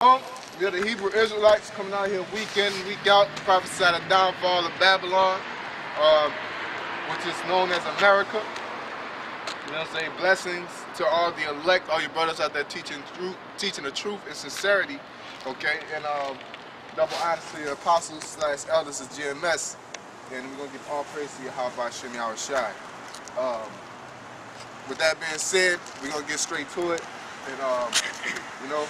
We are the Hebrew Israelites coming out here week in, week out, prophesy the downfall of Babylon, which is known as America. You know what I'm saying? Blessings to all the elect, all your brothers out there teaching the truth and sincerity, okay? And double honors to your apostles / elders of GMS. And we're going to give all praise to Yahweh Shem Yahushai. With that being said, we're going to get straight to it. And, you know,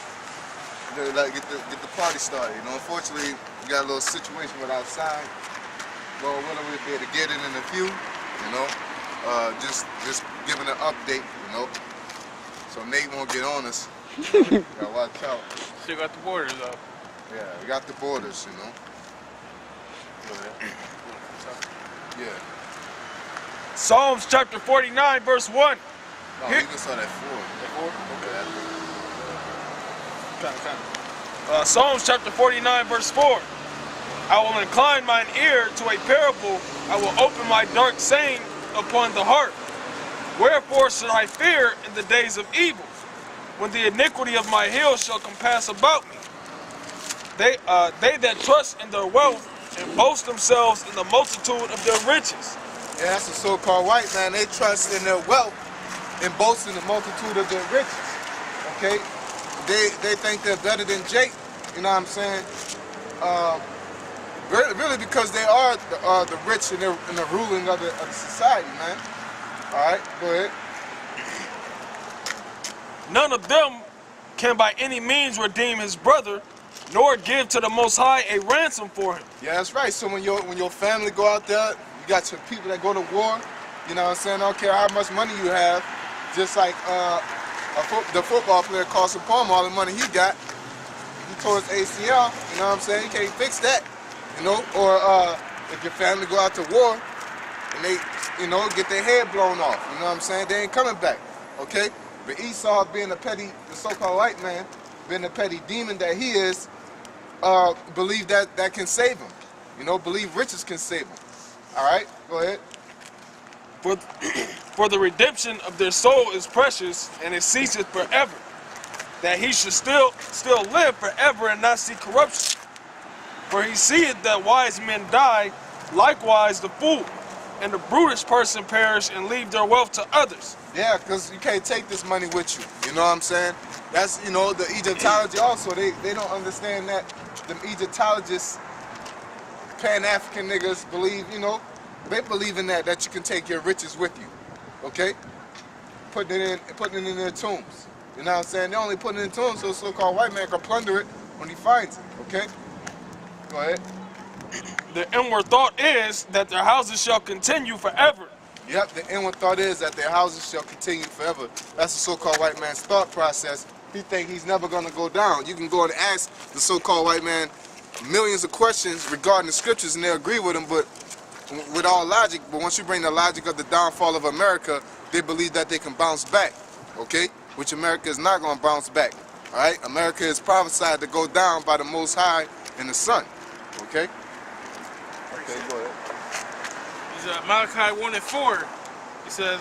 get the party started. You know, unfortunately, we got a little situation with outside. Lord willing, we'll be able to get in a few. You know, just giving an update. You know, so Nate won't get on us. Gotta watch out. Still got the borders up. Yeah, we got the borders. You know. Yeah. Psalms chapter 49, verse 1. No, you can start at 4. Okay. Psalms chapter 49, verse 4. I will incline mine ear to a parable. I will open my dark saying upon the heart. Wherefore should I fear in the days of evil, when the iniquity of my heel shall compass about me? They that trust in their wealth and boast themselves in the multitude of their riches. Yeah, that's the so-called white man. They trust in their wealth and boast in the multitude of their riches. Okay? They think they're better than Jake, you know what I'm saying? Really because they are the rich and the ruling of the society, man. All right, go ahead. None of them can by any means redeem his brother, nor give to the Most High a ransom for him. Yeah, that's right. So when your family go out there, you got your people that go to war, you know what I'm saying? I don't care how much money you have, just like the football player Carson Palmer, all the money he got, he tore his ACL, you know what I'm saying? You can't fix that, you know? Or if your family go out to war and they, you know, get their head blown off, you know what I'm saying? They ain't coming back, okay? But Esau, being the so-called white man, being the petty demon that he is, believe that can save him. You know, believe riches can save him. All right, go ahead. For the redemption of their soul is precious, and it ceaseth forever, that he should still live forever and not see corruption. For he seeth that wise men die, likewise the fool, and the brutish person perish and leave their wealth to others. Yeah, because you can't take this money with you. You know what I'm saying? That's, you know, the Egyptology also, they don't understand that them Egyptologists, Pan-African niggas believe, you know, they believe in that you can take your riches with you, okay? Putting it in their tombs. You know what I'm saying? They only put it in tombs so the so-called white man can plunder it when he finds it, okay? Go ahead. The inward thought is that their houses shall continue forever. Yep, the inward thought is that their houses shall continue forever. That's the so-called white man's thought process. He think he's never gonna go down. You can go and ask the so-called white man millions of questions regarding the scriptures and they'll agree with him, but with all logic, but once you bring the logic of the downfall of America, they believe that they can bounce back, okay? Which America is not going to bounce back, all right? America is prophesied to go down by the Most High and the Son, okay? Okay, go ahead. It's Malachi 1 and 4. It says,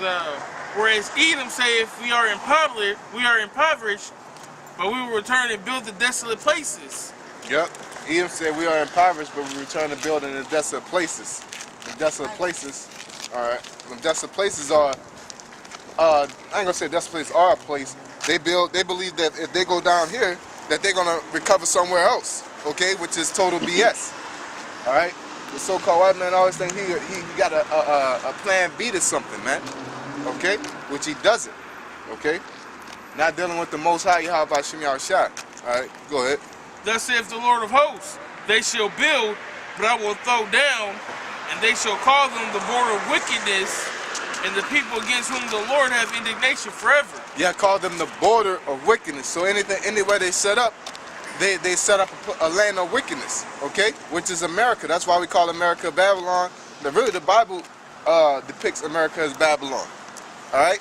whereas Edom saith, we are impoverished, but we will return and build the desolate places. Yep. Edom said we are impoverished, but we return to build in the desolate places. The desolate places, all right. The desolate places are, I ain't gonna say desolate places are a place. They believe that if they go down here, that they're gonna recover somewhere else, okay? Which is total BS, all right. The so-called white man always think he got a plan B to something, man, okay? Which he doesn't, okay? Not dealing with the Most High Yahweh Shem Yahushai. All right, go ahead. Thus saith the Lord of hosts, they shall build, but I will throw down, and they shall call them the border of wickedness, and the people against whom the Lord hath indignation forever. Yeah, call them the border of wickedness. So anywhere they set up, they set up a land of wickedness, okay? Which is America. That's why we call America Babylon. Really, the Bible depicts America as Babylon, all right?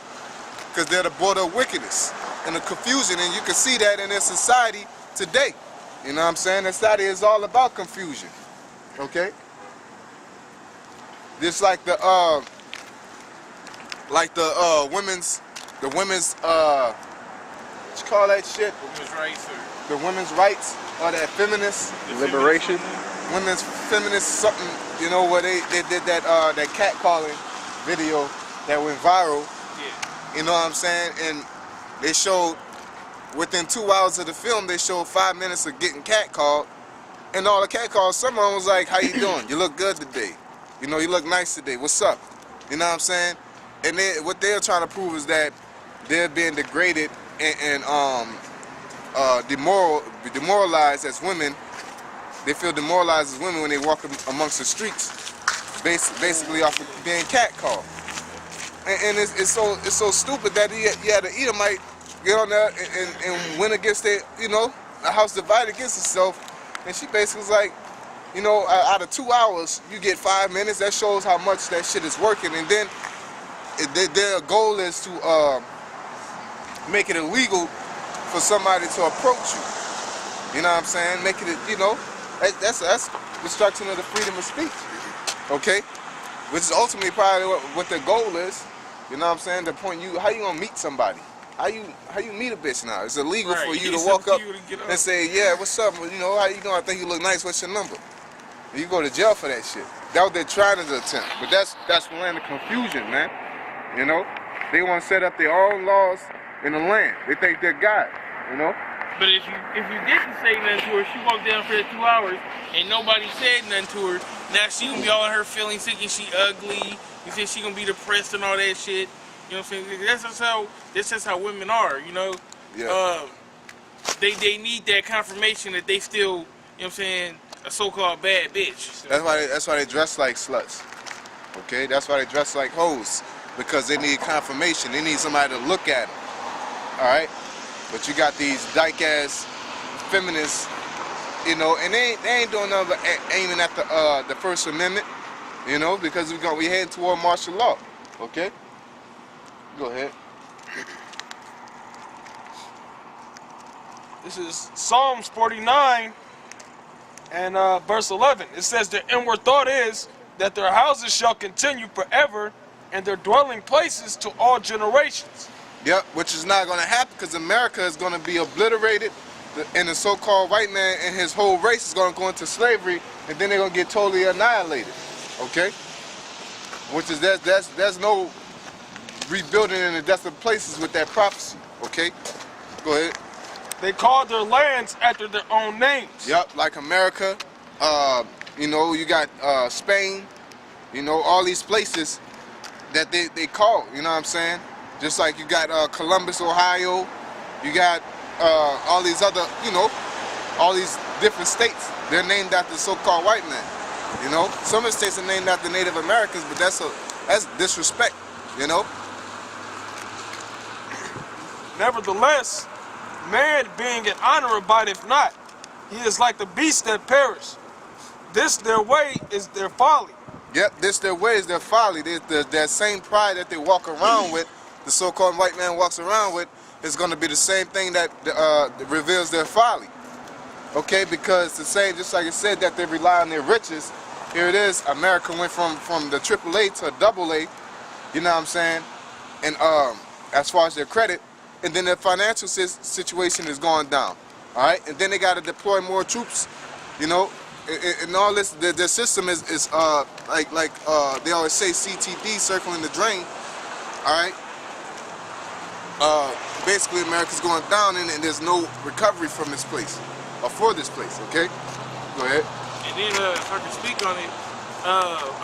Because they're the border of wickedness and the confusion, and you can see that in their society today. You know what I'm saying? Their society is all about confusion, okay? Just like the women's what you call that shit? Women's rights or the women's rights or that feminist Liberation. women's feminist something, you know, where they did that that catcalling video that went viral. Yeah. You know what I'm saying? And they showed within 2 hours of the film, they showed 5 minutes of getting catcalled, and all the catcalls, someone was like, "How you doing? You look good today. You know, you look nice today. What's up?" You know what I'm saying? And what they're trying to prove is that they're being degraded and demoralized as women. They feel demoralized as women when they walk amongst the streets, basically off of being catcalled. And it's so stupid that the Edomite get on there and win against it. You know, the house divided against itself, and she basically was like, you know, out of 2 hours, you get 5 minutes. That shows how much that shit is working. And then their goal is to make it illegal for somebody to approach you. You know what I'm saying? Make it, you know, that's destruction of the freedom of speech. Okay, which is ultimately probably what their goal is. You know what I'm saying? The point how you gonna meet somebody? How you meet a bitch now? It's illegal for you to walk up and say, "Yeah, what's up? You know, how you doing? I think you look nice. What's your number?" You go to jail for that shit. That's what they're trying to attempt. But that's the land of confusion, man. You know, they want to set up their own laws in the land. They think they're God. You know. But if you didn't say nothing to her, she walked down for that 2 hours and nobody said nothing to her. Now she gonna be all in her feelings, thinking she ugly. You said she gonna be depressed and all that shit. You know what I'm saying? That's just how women are. You know. Yeah. They need that confirmation that they still, you know what I'm saying, a so-called bad bitch. That's why they dress like sluts. Okay, that's why they dress like hoes, because they need confirmation. They need somebody to look at them. All right, but you got these dyke ass feminists, you know, and they ain't doing nothing but aiming at the First Amendment, you know, because we heading toward martial law. Okay, go ahead. This is Psalms 49 and verse 11. It says, "Their inward thought is that their houses shall continue forever, and their dwelling places to all generations." Yep, which is not going to happen, because America is going to be obliterated, and the so-called white man and his whole race is going to go into slavery, and then they're going to get totally annihilated. Okay, which is there's no rebuilding in the desolate places with that prophecy. Okay, go ahead. They called their lands after their own names. Yep, like America, you know, you got Spain, you know, all these places that they call, you know what I'm saying? Just like you got Columbus, Ohio, you got all these other, you know, all these different states. They're named after the so-called white man. You know, some of the states are named after Native Americans, but that's disrespect, you know? Nevertheless, man being in honor abideth not. He is like the beasts that perish. This their way is their folly. Yep, this their way is their folly. That same pride that they walk around with, the so-called white man walks around with, is going to be the same thing that reveals their folly. Okay, because the same, just like it said that they rely on their riches, here it is, America went from the AAA to a AA, you know what I'm saying? And as far as their credit, and then their financial situation is going down, all right? And then they got to deploy more troops, you know? And all this, their system is like they always say, CTD, circling the drain, all right? Basically, America's going down, and there's no recovery from this place, or for this place, okay? Go ahead. And then, if I can speak on it,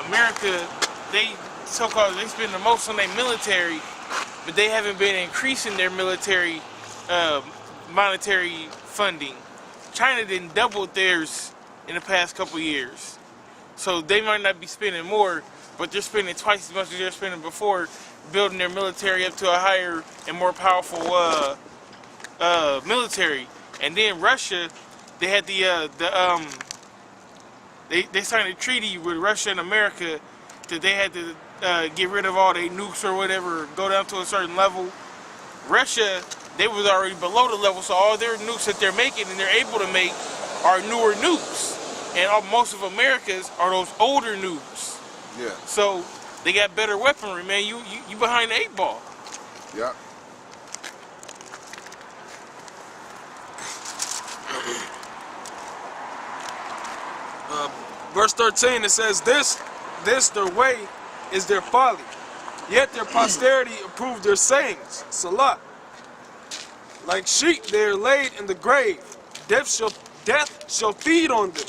America, they spend the most on their military, but they haven't been increasing their military monetary funding. China didn't double theirs in the past couple years. So they might not be spending more, but they're spending twice as much as they're spending before, building their military up to a higher and more powerful military. And then Russia, they had they signed a treaty with Russia and America that they had to get rid of all their nukes or whatever, go down to a certain level. Russia, they was already below the level, so all their nukes that they're making and they're able to make are newer nukes. And most of America's are those older nukes. Yeah. So they got better weaponry, man. You behind the 8 ball. Yeah. Verse 13, it says, This their way is their folly, yet their posterity approve their sayings. Salah. Like sheep they are laid in the grave. Death shall feed on them,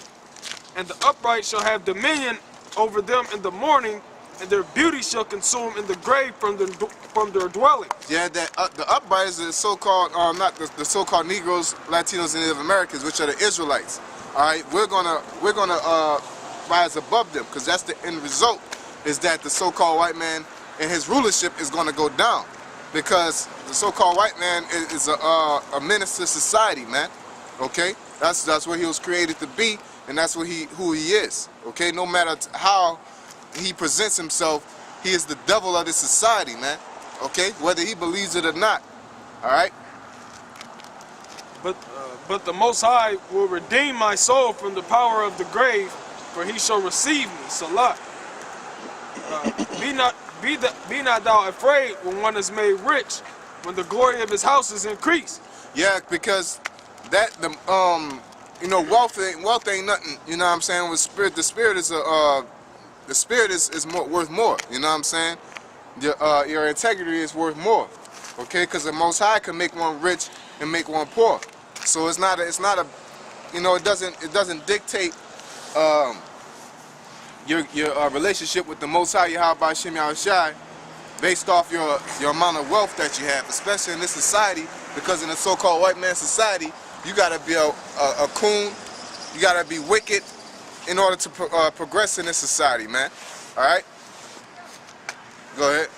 and the upright shall have dominion over them in the morning, and their beauty shall consume in the grave from their dwellings. Yeah, that the upright is the so-called, not the so-called Negroes, Latinos, and Native Americans, which are the Israelites. All right, we're gonna rise above them, because that's the end result. Is that the so-called white man and his rulership is gonna go down, because the so-called white man is a menace to society, man. Okay, that's what he was created to be, and that's what who he is. Okay, no matter how he presents himself, he is the devil of this society, man. Okay, whether he believes it or not. All right. But the Most High will redeem my soul from the power of the grave, for he shall receive me. Salah. Be not thou afraid when one is made rich, when the glory of his house is increased. Yeah, because that wealth ain't nothing. You know what I'm saying? With spirit, the spirit is worth more. You know what I'm saying? Your integrity is worth more. Okay, because the Most High can make one rich and make one poor. So it doesn't dictate your relationship with the Most High Yahweh Shem Yahushai based off your amount of wealth that you have, especially in this society, because in the so-called white man society, you gotta be a coon, you gotta be wicked in order to progress in this society, man. All right, go ahead.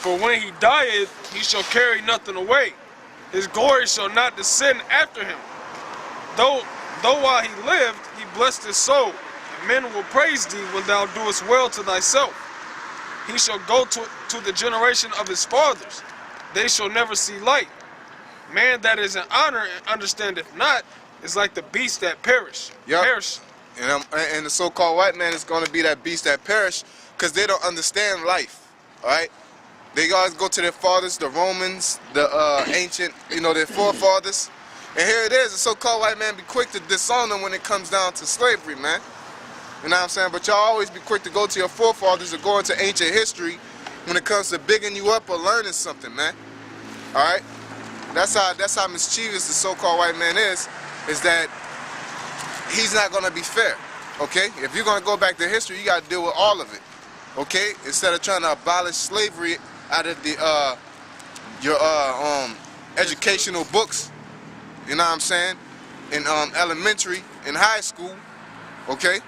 For when he dieth, he shall carry nothing away. His glory shall not descend after him. Though while he lived, he blessed his soul. And men will praise thee when thou doest well to thyself. He shall go to the generation of his fathers. They shall never see light. Man that is in honor and understandeth not is like the beast that perish. Yep. Perish. And the so-called white man is going to be that beast that perish, because they don't understand life. All right. They always go to their fathers, the Romans, the ancient, their forefathers. And here it is, the so-called white man be quick to disown them when it comes down to slavery, man. You know what I'm saying? But y'all always be quick to go to your forefathers or go into ancient history when it comes to bigging you up or learning something, man. All right? That's how mischievous the so-called white man is that he's not going to be fair, okay? If you're going to go back to history, you got to deal with all of it, okay? Instead of trying to abolish slavery out of your educational books, you know what I'm saying, in elementary, in high school, okay?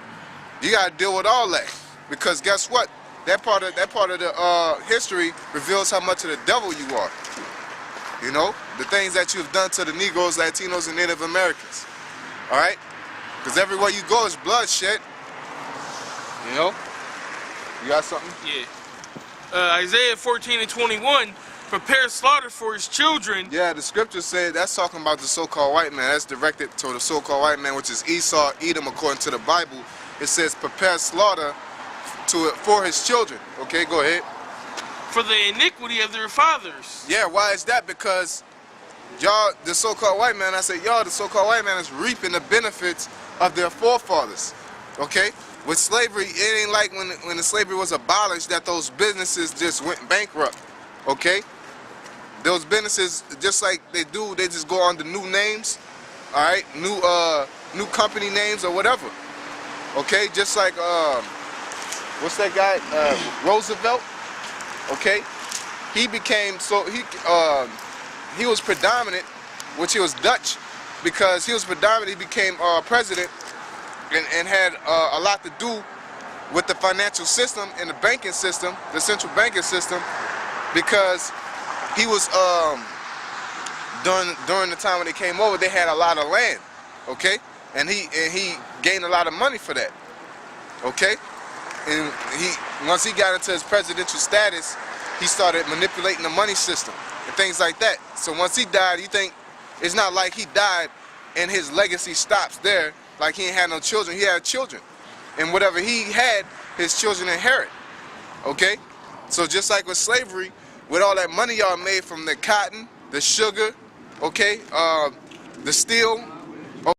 You gotta deal with all that, because guess what? That part of the history reveals how much of the devil you are. You know, the things that you've done to the Negroes, Latinos, and Native Americans. All right, because everywhere you go is bloodshed. You know, you got something? Yeah. Isaiah 14:21, prepare slaughter for his children. Yeah, the scripture said that's talking about the so-called white man. That's directed to the so-called white man, which is Esau, Edom, according to the Bible. It says prepare slaughter for his children. Okay, go ahead. For the iniquity of their fathers. Yeah, why is that? Because y'all, the so-called white man, I said, y'all, the so-called white man is reaping the benefits of their forefathers. Okay? With slavery, it ain't like when the slavery was abolished that those businesses just went bankrupt. Okay? Those businesses, just like they do, they just go under new names, all right? New company names or whatever. Okay? Just like, what's that guy? Roosevelt. Okay? He became, he was predominant, which he was Dutch, because he was predominant, he became president and had a lot to do with the financial system and the banking system, the central banking system, because he was, during the time when they came over, they had a lot of land, okay? And he gained a lot of money for that, okay? And once he got into his presidential status, he started manipulating the money system and things like that. So once he died, you think it's not like he died and his legacy stops there, like he ain't had no children. He had children. And whatever he had, his children inherit. Okay? So just like with slavery, with all that money y'all made from the cotton, the sugar, okay, the steel,